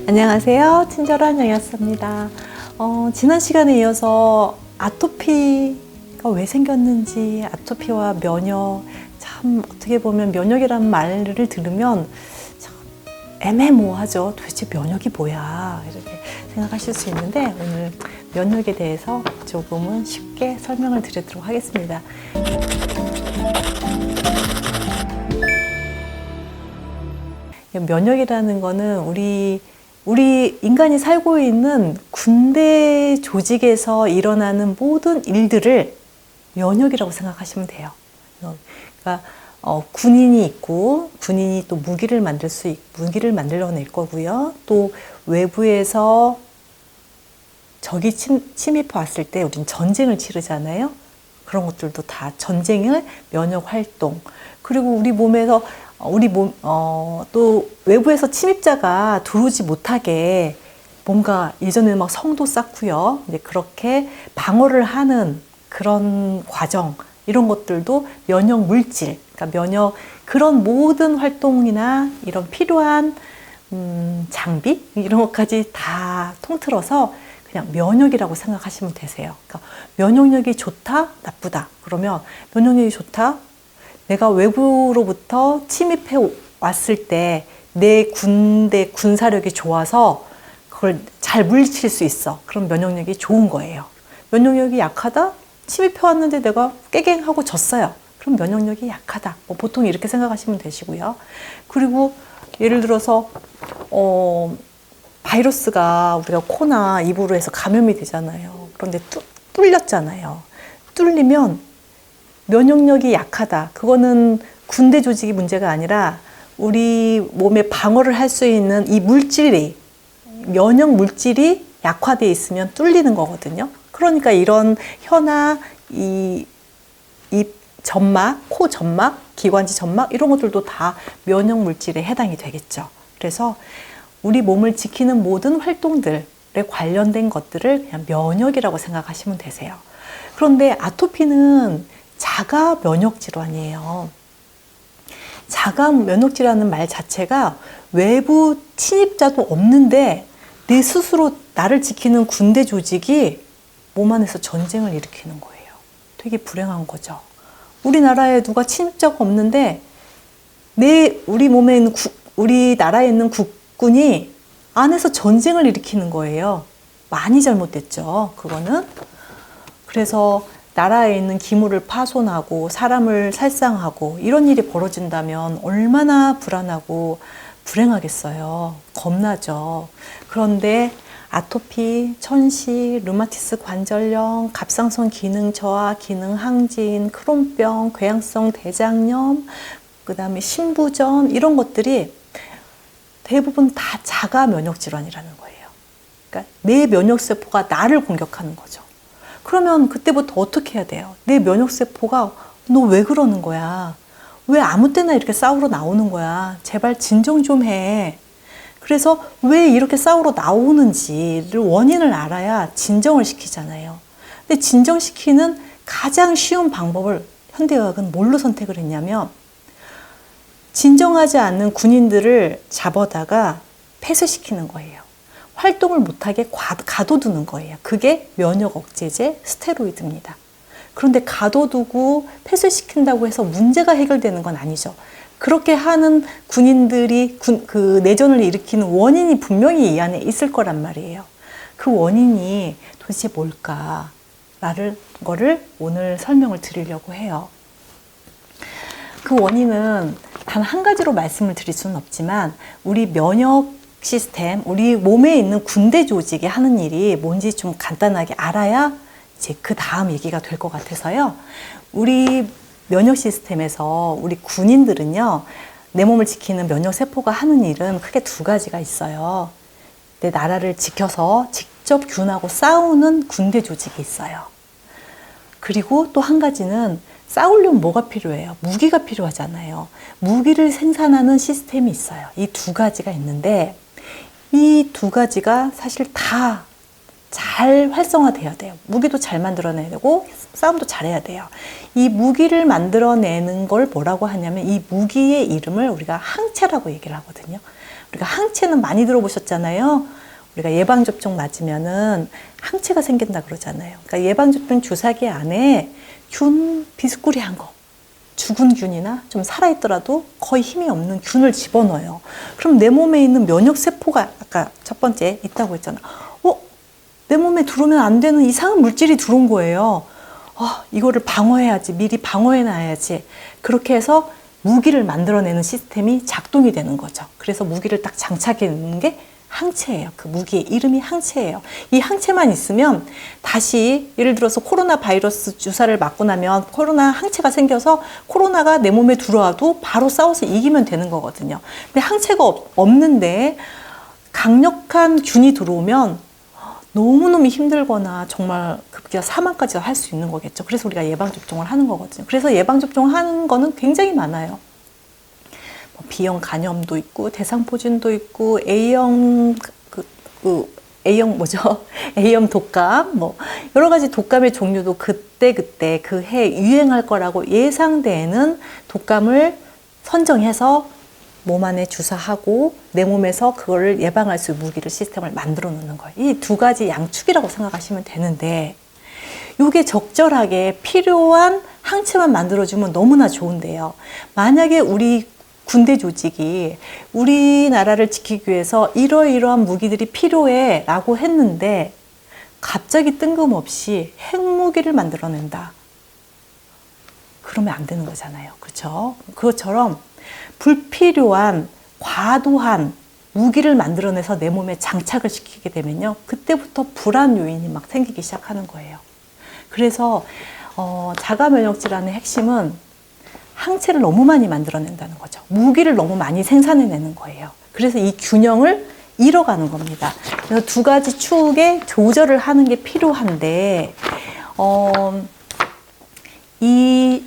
안녕하세요. 친절한 영양사입니다. 지난 시간에 이어서 아토피가 왜 생겼는지, 아토피와 면역, 참 어떻게 보면 면역이라는 말을 들으면 참 애매모호하죠. 도대체 면역이 뭐야? 이렇게 생각하실 수 있는데 오늘 면역에 대해서 조금은 쉽게 설명을 드리도록 하겠습니다. 면역이라는 거는 우리 인간이 살고 있는 군대 조직에서 일어나는 모든 일들을 면역이라고 생각하시면 돼요. 그러니까 군인이 있고 군인이 또 무기를 만들어낼 거고요. 또 외부에서 적이 침입해 왔을 때 우리는 전쟁을 치르잖아요. 그런 것들도 다 전쟁의 면역 활동. 그리고 우리 몸에서 또 외부에서 침입자가 들어오지 못하게 뭔가 예전에는 막 성도 쌓고요. 이제 그렇게 방어를 하는 그런 과정, 이런 것들도 면역 물질, 그러니까 면역 그런 모든 활동이나 이런 필요한 장비 이런 것까지 다 통틀어서 그냥 면역이라고 생각하시면 되세요. 그러니까 면역력이 좋다, 나쁘다. 그러면 면역력이 좋다. 내가 외부로부터 침입해 왔을 때 내 군사력이 좋아서 그걸 잘 물리칠 수 있어. 그럼 면역력이 좋은 거예요. 면역력이 약하다? 침입해 왔는데 내가 깨갱하고 졌어요. 그럼 면역력이 약하다. 보통 이렇게 생각하시면 되시고요. 그리고 예를 들어서 바이러스가 우리가 코나 입으로 해서 감염이 되잖아요. 그런데 뚫렸잖아요. 뚫리면 면역력이 약하다. 그거는 군대 조직이 문제가 아니라 우리 몸에 방어를 할 수 있는 이 물질이, 면역 물질이 약화되어 있으면 뚫리는 거거든요. 그러니까 이런 혀나 입 점막, 코 점막, 기관지 점막 이런 것들도 다 면역 물질에 해당이 되겠죠. 그래서 우리 몸을 지키는 모든 활동들에 관련된 것들을 그냥 면역이라고 생각하시면 되세요. 그런데 아토피는 자가 면역 질환이에요. 자가 면역 질환은 말 자체가 외부 침입자도 없는데 내 스스로 나를 지키는 군대 조직이 몸 안에서 전쟁을 일으키는 거예요. 되게 불행한 거죠. 우리나라에 누가 침입자가 없는데 우리 몸에 있는 우리 나라에 있는 국군이 안에서 전쟁을 일으키는 거예요. 많이 잘못됐죠. 그거는. 그래서 나라에 있는 기물을 파손하고 사람을 살상하고 이런 일이 벌어진다면 얼마나 불안하고 불행하겠어요. 겁나죠. 그런데 아토피, 천식, 류마티스 관절염, 갑상선 기능 저하, 기능 항진, 크론병, 궤양성 대장염, 그 다음에 신부전 이런 것들이 대부분 다 자가 면역 질환이라는 거예요. 그러니까 내 면역세포가 나를 공격하는 거죠. 그러면 그때부터 어떻게 해야 돼요? 내 면역세포가 너 왜 그러는 거야? 왜 아무 때나 이렇게 싸우러 나오는 거야? 제발 진정 좀 해. 그래서 왜 이렇게 싸우러 나오는지를 원인을 알아야 진정을 시키잖아요. 근데 진정시키는 가장 쉬운 방법을 현대의학은 뭘로 선택을 했냐면 진정하지 않는 군인들을 잡아다가 폐쇄시키는 거예요. 활동을 못하게 가둬두는 거예요. 그게 면역 억제제 스테로이드입니다. 그런데 가둬두고 폐쇄시킨다고 해서 문제가 해결되는 건 아니죠. 그렇게 하는 군인들이 그 내전을 일으키는 원인이 분명히 이 안에 있을 거란 말이에요. 그 원인이 도대체 뭘까라는 거를 오늘 설명을 드리려고 해요. 그 원인은 단 한 가지로 말씀을 드릴 수는 없지만 우리 면역 시스템, 우리 몸에 있는 군대 조직이 하는 일이 뭔지 좀 간단하게 알아야 이제 그 다음 얘기가 될 것 같아서요. 우리 면역 시스템에서 우리 군인들은요, 내 몸을 지키는 면역 세포가 하는 일은 크게 두 가지가 있어요. 내 나라를 지켜서 직접 균하고 싸우는 군대 조직이 있어요. 그리고 또 한 가지는 싸우려면 뭐가 필요해요? 무기가 필요하잖아요. 무기를 생산하는 시스템이 있어요. 이 두 가지가 있는데 이 두 가지가 사실 다 잘 활성화돼야 돼요. 무기도 잘 만들어내야 되고 싸움도 잘해야 돼요. 이 무기를 만들어내는 걸 뭐라고 하냐면 이 무기의 이름을 우리가 항체라고 얘기를 하거든요. 우리가 항체는 많이 들어보셨잖아요. 우리가 예방접종 맞으면은 항체가 생긴다 그러잖아요. 그러니까 예방접종 주사기 안에 균 비스꾸리한 거, 죽은 균이나 좀 살아있더라도 거의 힘이 없는 균을 집어넣어요. 그럼 내 몸에 있는 면역세포가 아까 첫 번째 있다고 했잖아. 내 몸에 들어오면 안 되는 이상한 물질이 들어온 거예요. 이거를 방어해야지, 미리 방어해놔야지. 그렇게 해서 무기를 만들어내는 시스템이 작동이 되는 거죠. 그래서 무기를 딱 장착해 놓는 게 항체예요. 그 무기의 이름이 항체예요. 이 항체만 있으면 다시 예를 들어서 코로나 바이러스 주사를 맞고 나면 코로나 항체가 생겨서 코로나가 내 몸에 들어와도 바로 싸워서 이기면 되는 거거든요. 근데 항체가 없는데 강력한 균이 들어오면 너무너무 힘들거나 정말 급기야 사망까지 할 수 있는 거겠죠. 그래서 우리가 예방접종을 하는 거거든요. 그래서 예방접종 하는 거는 굉장히 많아요. B형 간염도 있고 대상포진도 있고 A형 A형 뭐죠? A형 독감 여러 가지 독감의 종류도 그때 그 해 유행할 거라고 예상되는 독감을 선정해서 몸 안에 주사하고 내 몸에서 그거를 예방할 수 있는 무기를 시스템을 만들어 놓는 거예요. 이 두 가지 양축이라고 생각하시면 되는데 이게 적절하게 필요한 항체만 만들어주면 너무나 좋은데요. 만약에 우리 군대 조직이 우리나라를 지키기 위해서 이러이러한 무기들이 필요해 라고 했는데 갑자기 뜬금없이 핵무기를 만들어낸다. 그러면 안 되는 거잖아요. 그렇죠? 그것처럼 불필요한 과도한 무기를 만들어내서 내 몸에 장착을 시키게 되면요. 그때부터 불안 요인이 막 생기기 시작하는 거예요. 그래서 자가 면역 질환의 핵심은 항체를 너무 많이 만들어낸다는 거죠. 무기를 너무 많이 생산해내는 거예요. 그래서 이 균형을 잃어가는 겁니다. 그래서 두 가지 축의 조절을 하는 게 필요한데 이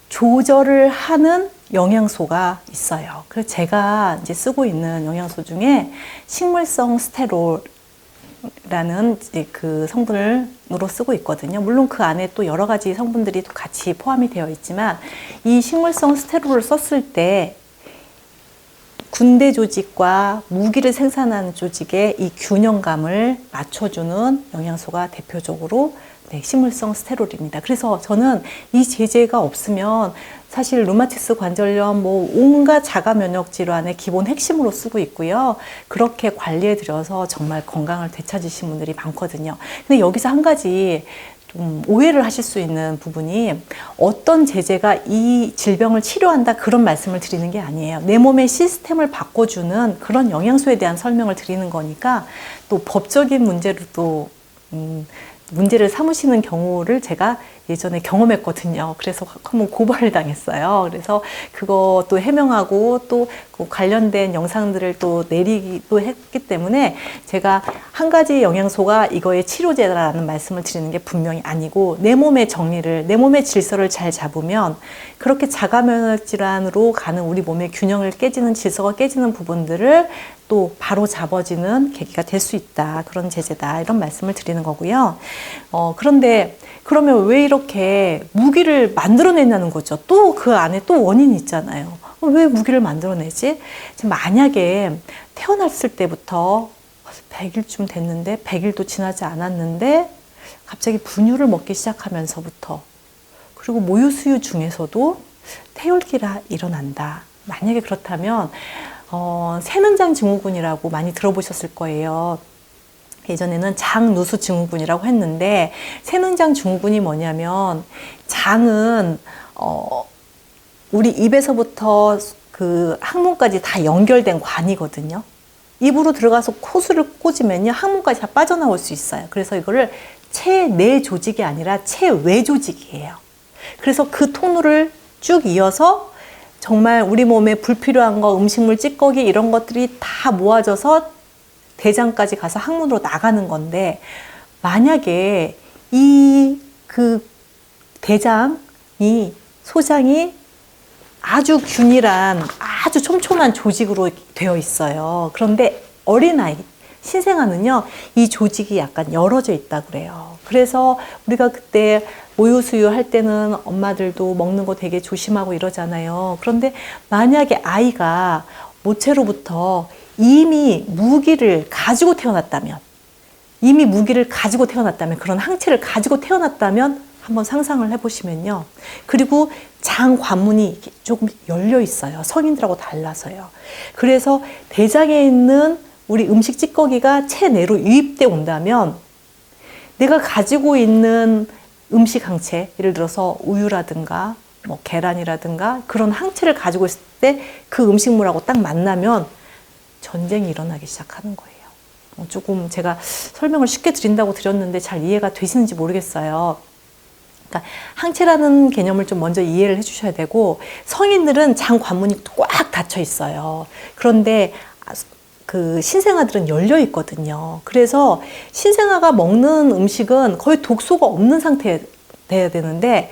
조절을 하는 영양소가 있어요. 그래서 제가 이제 쓰고 있는 영양소 중에 식물성 스테롤이라는 그 성분으로 쓰고 있거든요. 물론 그 안에 또 여러 가지 성분들이 또 같이 포함이 되어 있지만 이 식물성 스테롤을 썼을 때 군대 조직과 무기를 생산하는 조직의 이 균형감을 맞춰주는 영양소가 대표적으로 식물성 스테롤입니다. 그래서 저는 이 제제가 없으면 사실 루마티스 관절염 온갖 자가 면역 질환의 기본 핵심으로 쓰고 있고요. 그렇게 관리해 드려서 정말 건강을 되찾으신 분들이 많거든요. 근데 여기서 한 가지 좀 오해를 하실 수 있는 부분이 어떤 제제가 이 질병을 치료한다 그런 말씀을 드리는 게 아니에요. 내 몸의 시스템을 바꿔주는 그런 영양소에 대한 설명을 드리는 거니까 또 법적인 문제로 또 문제를 삼으시는 경우를 제가 예전에 경험했거든요. 그래서 한번 고발을 당했어요. 그래서 그것도 해명하고 또 그 관련된 영상들을 또 내리기도 했기 때문에 제가 한 가지 영양소가 이거의 치료제라는 말씀을 드리는 게 분명히 아니고 내 몸의 정리를, 내 몸의 질서를 잘 잡으면 그렇게 자가면역 질환으로 가는 우리 몸의 균형을 깨지는 질서가 깨지는 부분들을 또 바로 잡아지는 계기가 될 수 있다. 그런 제재다. 이런 말씀을 드리는 거고요. 그런데 그러면 왜 이렇게 무기를 만들어내냐는 거죠. 또 그 안에 또 원인이 있잖아요. 왜 무기를 만들어내지? 만약에 태어났을 때부터 100일쯤 됐는데 100일도 지나지 않았는데 갑자기 분유를 먹기 시작하면서부터 그리고 모유수유 중에서도 태울기가 일어난다. 만약에 그렇다면 세는장 증후군이라고 많이 들어보셨을 거예요. 예전에는 장누수 증후군이라고 했는데 세는장 증후군이 뭐냐면 장은 우리 입에서부터 그 항문까지 다 연결된 관이거든요. 입으로 들어가서 호수를 꽂으면요 항문까지 다 빠져나올 수 있어요. 그래서 이거를 체내 조직이 아니라 체외 조직이에요. 그래서 그 통로를 쭉 이어서 정말 우리 몸에 불필요한 거, 음식물, 찌꺼기 이런 것들이 다 모아져서 대장까지 가서 항문으로 나가는 건데 만약에 그 대장이 소장이 아주 균일한 아주 촘촘한 조직으로 되어 있어요. 그런데 어린아이 신생아는요 이 조직이 약간 열어져 있다 그래요. 그래서 우리가 그때 모유수유 할 때는 엄마들도 먹는 거 되게 조심하고 이러잖아요. 그런데 만약에 아이가 모체로부터 이미 무기를 가지고 태어났다면, 그런 항체를 가지고 태어났다면 한번 상상을 해보시면요. 그리고 장 관문이 조금 열려 있어요. 성인들하고 달라서요. 그래서 대장에 있는 우리 음식 찌꺼기가 체내로 유입돼 온다면 내가 가지고 있는 음식 항체, 예를 들어서 우유라든가 뭐 계란이라든가 그런 항체를 가지고 있을 때 그 음식물하고 딱 만나면 전쟁이 일어나기 시작하는 거예요. 조금 제가 설명을 쉽게 드린다고 드렸는데 잘 이해가 되시는지 모르겠어요. 그러니까 항체라는 개념을 좀 먼저 이해를 해주셔야 되고, 성인들은 장 관문이 꽉 닫혀 있어요. 그런데 그 신생아들은 열려 있거든요. 그래서 신생아가 먹는 음식은 거의 독소가 없는 상태에 돼야 되는데,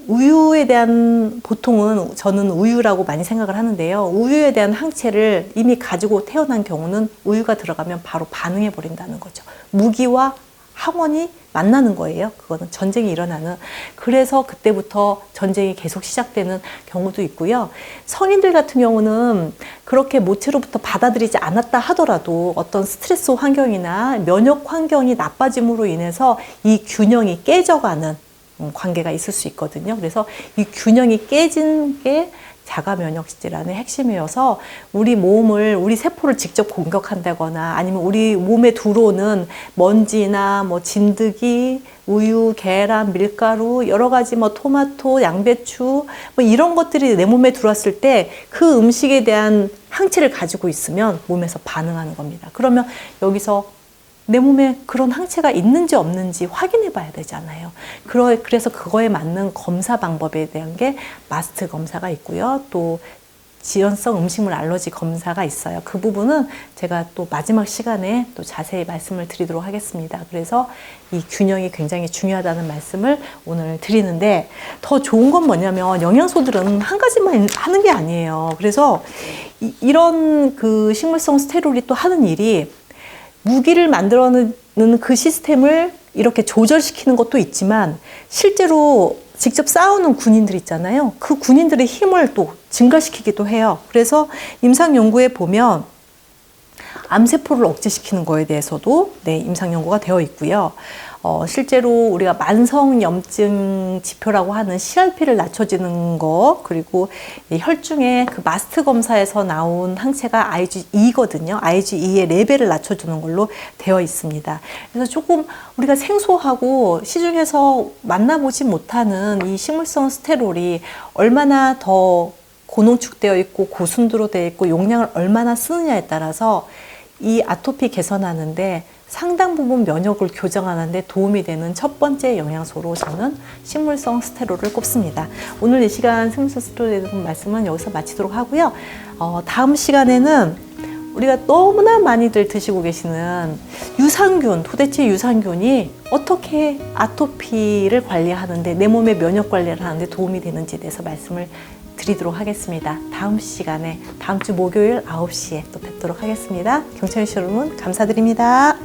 우유에 대한, 보통은 저는 우유라고 많이 생각을 하는데요. 우유에 대한 항체를 이미 가지고 태어난 경우는 우유가 들어가면 바로 반응해 버린다는 거죠. 무기와 항원이 만나는 거예요. 그거는 전쟁이 일어나는. 그래서 그때부터 전쟁이 계속 시작되는 경우도 있고요. 성인들 같은 경우는 그렇게 모체로부터 받아들이지 않았다 하더라도 어떤 스트레스 환경이나 면역 환경이 나빠짐으로 인해서 이 균형이 깨져가는 관계가 있을 수 있거든요. 그래서 이 균형이 깨진 게 자가 면역 질환의 핵심이어서 우리 몸을, 우리 세포를 직접 공격한다거나 아니면 우리 몸에 들어오는 먼지나 뭐 진드기, 우유, 계란, 밀가루, 여러 가지 뭐 토마토, 양배추 뭐 이런 것들이 내 몸에 들어왔을 때 그 음식에 대한 항체를 가지고 있으면 몸에서 반응하는 겁니다. 그러면 여기서 내 몸에 그런 항체가 있는지 없는지 확인해 봐야 되잖아요. 그래서 그거에 맞는 검사 방법에 대한 게 마스트 검사가 있고요. 또 지연성 음식물 알러지 검사가 있어요. 그 부분은 제가 또 마지막 시간에 또 자세히 말씀을 드리도록 하겠습니다. 그래서 이 균형이 굉장히 중요하다는 말씀을 오늘 드리는데, 더 좋은 건 뭐냐면 영양소들은 한 가지만 하는 게 아니에요. 그래서 이런 그 식물성 스테롤이 또 하는 일이 무기를 만들어내는 그 시스템을 이렇게 조절시키는 것도 있지만, 실제로 직접 싸우는 군인들 있잖아요. 그 군인들의 힘을 또 증가시키기도 해요. 그래서 임상 연구에 보면 암세포를 억제시키는 거에 대해서도 임상 연구가 되어 있고요. 실제로 우리가 만성염증 지표라고 하는 CRP를 낮춰지는 거, 그리고 혈중의 그 마스트 검사에서 나온 항체가 IgE거든요. IgE의 레벨을 낮춰주는 걸로 되어 있습니다. 그래서 조금 우리가 생소하고 시중에서 만나보지 못하는 이 식물성 스테롤이 얼마나 더 고농축되어 있고 고순도로 되어 있고 용량을 얼마나 쓰느냐에 따라서 이 아토피 개선하는데 상당 부분 면역을 교정하는데 도움이 되는 첫 번째 영양소로 저는 식물성 스테롤을 꼽습니다. 오늘 이 시간 식물성 스테롤에 대한 말씀은 여기서 마치도록 하고요. 다음 시간에는 우리가 너무나 많이들 드시고 계시는 유산균, 도대체 유산균이 어떻게 아토피를 관리하는데, 내 몸의 면역 관리를 하는데 도움이 되는지에 대해서 말씀을 드리도록 하겠습니다. 다음 시간에, 다음 주 목요일 9시에 또 뵙도록 하겠습니다. 경청해주신 여러분 감사드립니다.